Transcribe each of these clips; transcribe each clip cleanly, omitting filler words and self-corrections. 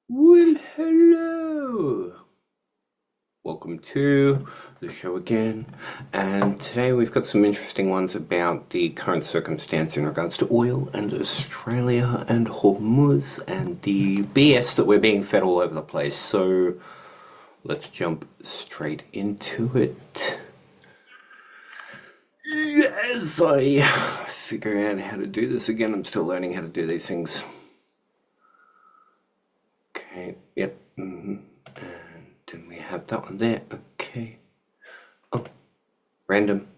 Well, hello. Welcome to the show again. And today we've got some interesting ones about the current circumstance in regards to oil and Australia and Hormuz and the BS that we're being fed all over the place. So let's jump straight into it. As I figure out how to do this again, I'm still learning how to do these things. Okay, yep. And then we have that one there. Okay. Oh, random.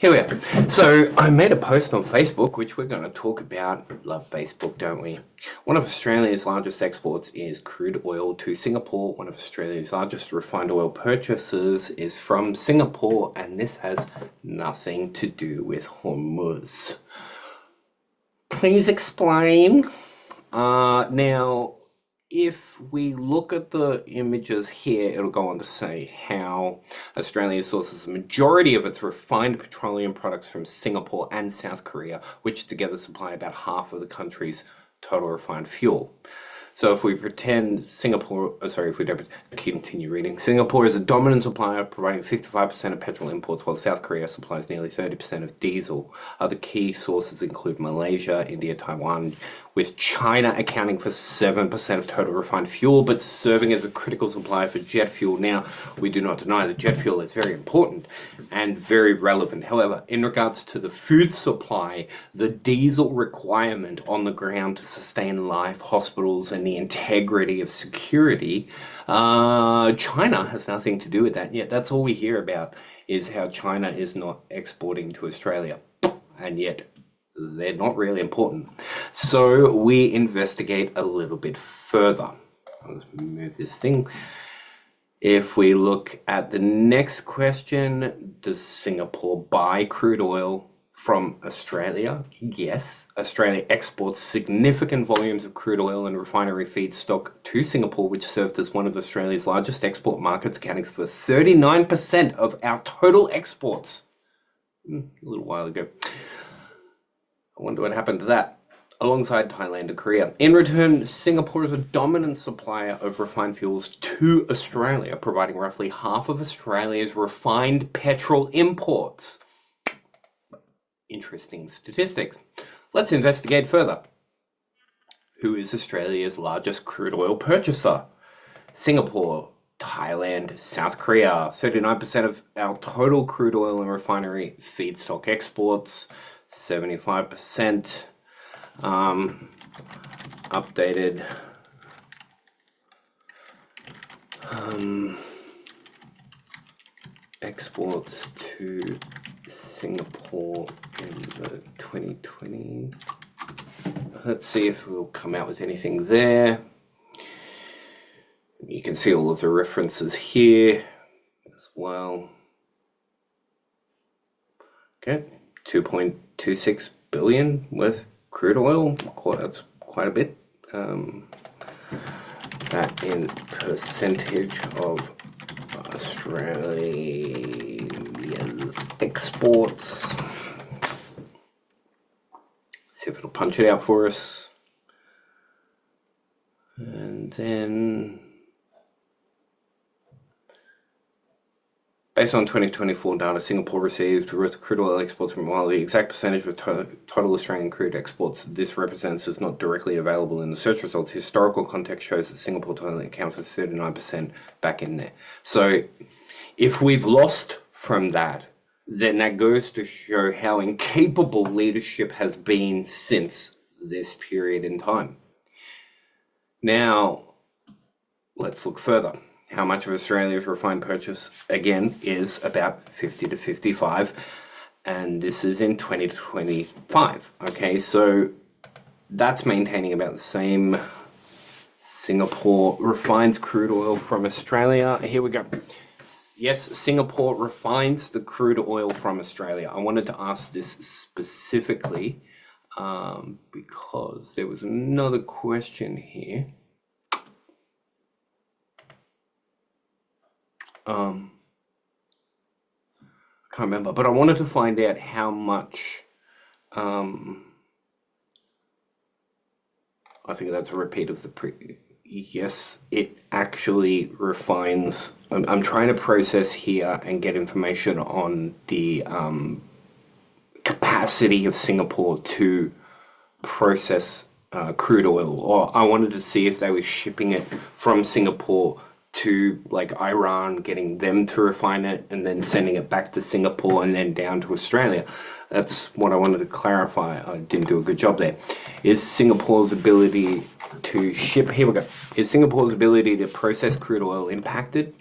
Here we are. So I made a post on Facebook, which we're going to talk about. Love Facebook, don't we? One of Australia's largest exports is crude oil to Singapore. One of Australia's largest refined oil purchases is from Singapore, and this has nothing to do with Hormuz. Please explain. Now, if we look at the images here, it'll go on to say how Australia sources the majority of its refined petroleum products from Singapore and South Korea, which together supply about half of the country's total refined fuel. So if we pretend Singapore, if we don't continue reading, Singapore is a dominant supplier, providing 55% of petrol imports, while South Korea supplies nearly 30% of diesel. Other key sources include Malaysia, India, Taiwan, with China accounting for 7% of total refined fuel, but serving as a critical supplier for jet fuel. Now, we do not deny that jet fuel is very important and very relevant. However, in regards to the food supply, the diesel requirement on the ground to sustain life, hospitals, and the integrity of security, China has nothing to do with that. Yet that's all we hear about is how China is not exporting to Australia. And yet they're not really important. So we investigate a little bit further. Let's move this thing. If we look at the next question, does Singapore buy crude oil from Australia? Yes. Australia exports significant volumes of crude oil and refinery feedstock to Singapore, which served as one of Australia's largest export markets, accounting for 39% of our total exports. A little while ago. I wonder what happened to that. Alongside Thailand and Korea. In return, Singapore is a dominant supplier of refined fuels to Australia, providing roughly half of Australia's refined petrol imports. Interesting statistics. Let's investigate further. Who is Australia's largest crude oil purchaser? Singapore, Thailand, South Korea. 39% of our total crude oil and refinery feedstock exports. 75%. Updated exports to Singapore in the 2020s. Let's see if we'll come out with anything there. You can see all of the references here as well. Okay, 2.26 billion worth crude oil. That's quite a bit. That in percentage of Australia's exports. See if it'll punch it out for us. And then, based on 2024 data, Singapore received crude oil exports from while the exact percentage of total Australian crude exports this represents is not directly available in the search results. Historical context shows that Singapore totally accounts for 39% back in there. So if we've lost from that, then that goes to show how incapable leadership has been since this period in time. Now, let's look further. How much of Australia's refined purchase, again, is about 50 to 55, and this is in 2025. Okay, so that's maintaining about the same. Singapore refines crude oil from Australia. Here we go. Yes, Singapore refines the crude oil from Australia. I wanted to ask this specifically because there was another question here. I can't remember, but I wanted to find out how much. I think that's a repeat of the yes, it actually refines. I'm trying to process here and get information on the capacity of Singapore to process crude oil, or I wanted to see if they were shipping it from Singapore to like Iran, getting them to refine it, and then sending it back to Singapore and then down to Australia. That's what I wanted to clarify. I didn't do a good job there. Is Singapore's ability to ship, here we go. Is Singapore's ability to process crude oil impacted?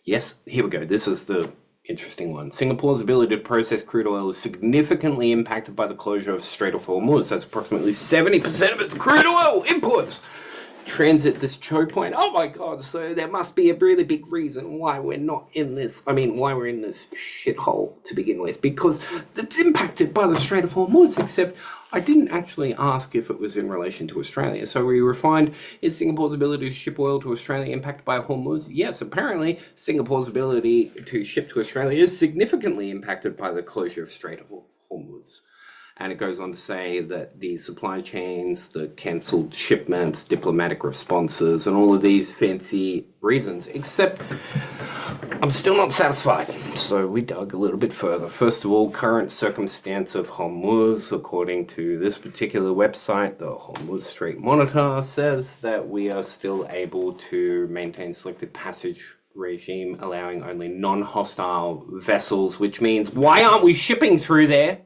Yes, here we go. This is the interesting one. Singapore's ability to process crude oil is significantly impacted by the closure of Strait of Hormuz. That's approximately 70% of its crude oil imports transit this choke point. Oh my god, so there must be a really big reason why we're not in this, why we're in this shithole to begin with, because it's impacted by the Strait of Hormuz, except I didn't actually ask if it was in relation to Australia. So we refined, is Singapore's ability to ship oil to Australia impacted by Hormuz? Yes, apparently Singapore's ability to ship to Australia is significantly impacted by the closure of Strait of Hormuz. And it goes on to say that the supply chains, the cancelled shipments, diplomatic responses, and all of these fancy reasons, except I'm still not satisfied. So we dug a little bit further. First of all, current circumstance of Hormuz, according to this particular website, the Hormuz Strait Monitor, says that we are still able to maintain selective passage regime, allowing only non-hostile vessels, which means, why aren't we shipping through there?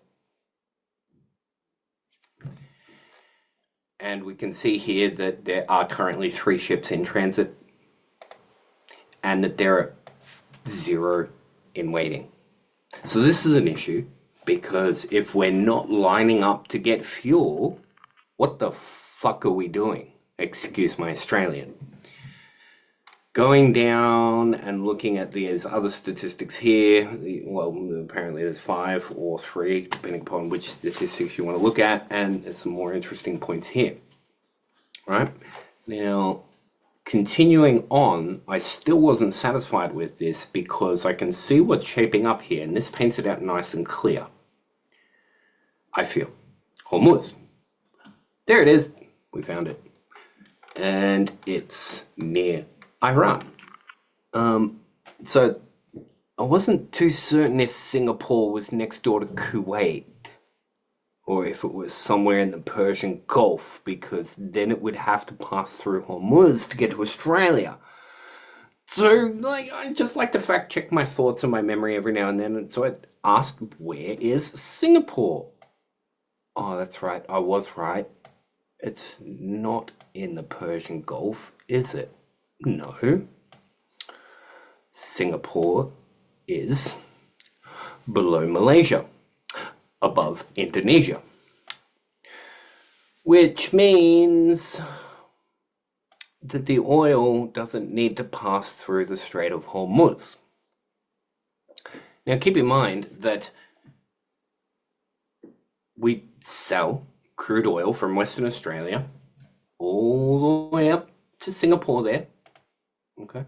And we can see here that there are currently 3 ships in transit and that there are 0 in waiting. So this is an issue, because if we're not lining up to get fuel, what the fuck are we doing? Excuse my Australian. Going down and looking at these other statistics here, well, apparently there's 5 or 3, depending upon which statistics you want to look at, and there's some more interesting points here. Right? Now, continuing on, I still wasn't satisfied with this, because I can see what's shaping up here, and this paints it out nice and clear. I feel. Hormuz. There it is. We found it. And it's near Iran. So I wasn't too certain if Singapore was next door to Kuwait, or if it was somewhere in the Persian Gulf, because then it would have to pass through Hormuz to get to Australia. So, I just like to fact check my thoughts and my memory every now and then, and so I asked, where is Singapore? Oh, that's right, I was right. It's not in the Persian Gulf, is it? No. Singapore is below Malaysia, above Indonesia, which means that the oil doesn't need to pass through the Strait of Hormuz. Now keep in mind that we sell crude oil from Western Australia all the way up to Singapore there, okay?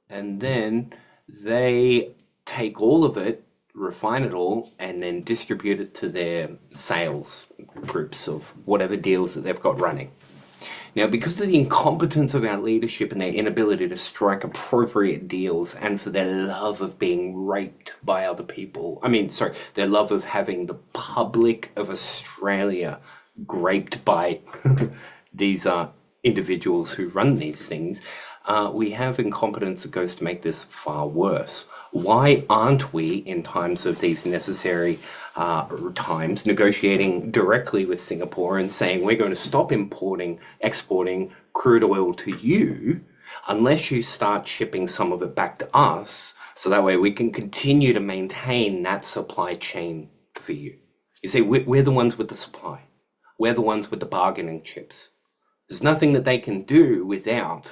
And then they take all of it, refine it all, and then distribute it to their sales groups of whatever deals that they've got running. Now, because of the incompetence of our leadership and their inability to strike appropriate deals, and for their love of being raped by other people, their love of having the public of Australia raped by these individuals who run these things, we have incompetence that goes to make this far worse. Why aren't we, in times of these necessary times, negotiating directly with Singapore and saying we're going to stop exporting crude oil to you unless you start shipping some of it back to us, so that way we can continue to maintain that supply chain for you? You see, we're the ones with the supply. We're the ones with the bargaining chips. There's nothing that they can do without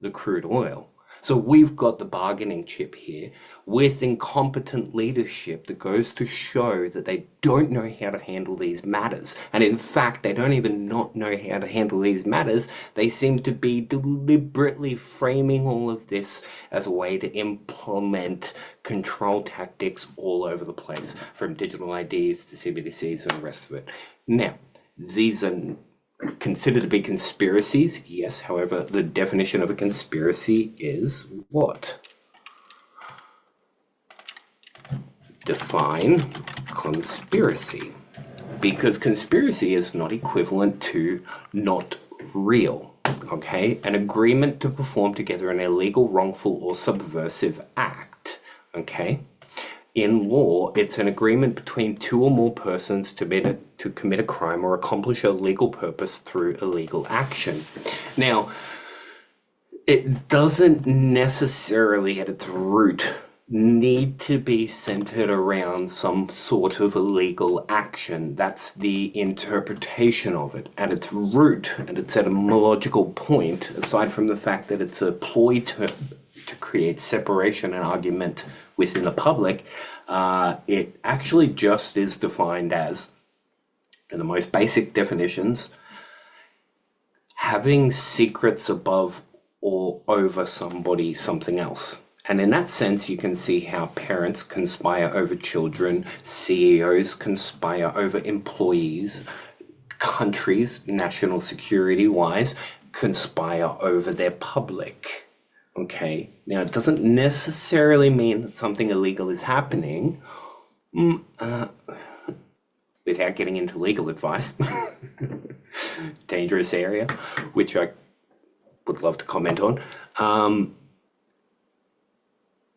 the crude oil. So we've got the bargaining chip here with incompetent leadership that goes to show that they don't know how to handle these matters. And in fact, they don't even not know how to handle these matters. They seem to be deliberately framing all of this as a way to implement control tactics all over the place, from digital IDs to CBDCs and the rest of it. Now, these are considered to be conspiracies. Yes, however, the definition of a conspiracy is what? Define conspiracy. Because conspiracy is not equivalent to not real. Okay? An agreement to perform together an illegal, wrongful, or subversive act. Okay? In law, it's an agreement between two or more persons to commit a crime or accomplish a legal purpose through illegal action. Now, it doesn't necessarily at its root need to be centered around some sort of illegal action. That's the interpretation of it. At its root, and its etymological point, aside from the fact that it's a ploy to create separation and argument within the public, it actually just is defined as, in the most basic definitions, having secrets above or over somebody, something else. And in that sense, you can see how parents conspire over children, CEOs conspire over employees, countries, national security-wise, conspire over their public. Okay, now it doesn't necessarily mean that something illegal is happening without getting into legal advice. Dangerous area, which I would love to comment on.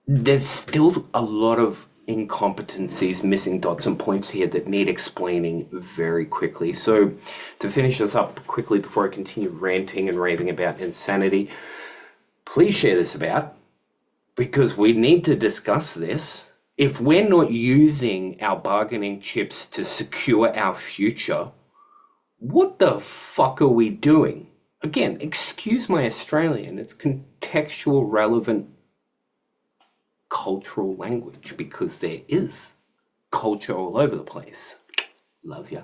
There's still a lot of incompetencies, missing dots and points here that need explaining very quickly. So to finish this up quickly before I continue ranting and raving about insanity, please share this about, because we need to discuss this. If we're not using our bargaining chips to secure our future, what the fuck are we doing? Again, excuse my Australian, it's contextual, relevant, cultural language, because there is culture all over the place. Love ya.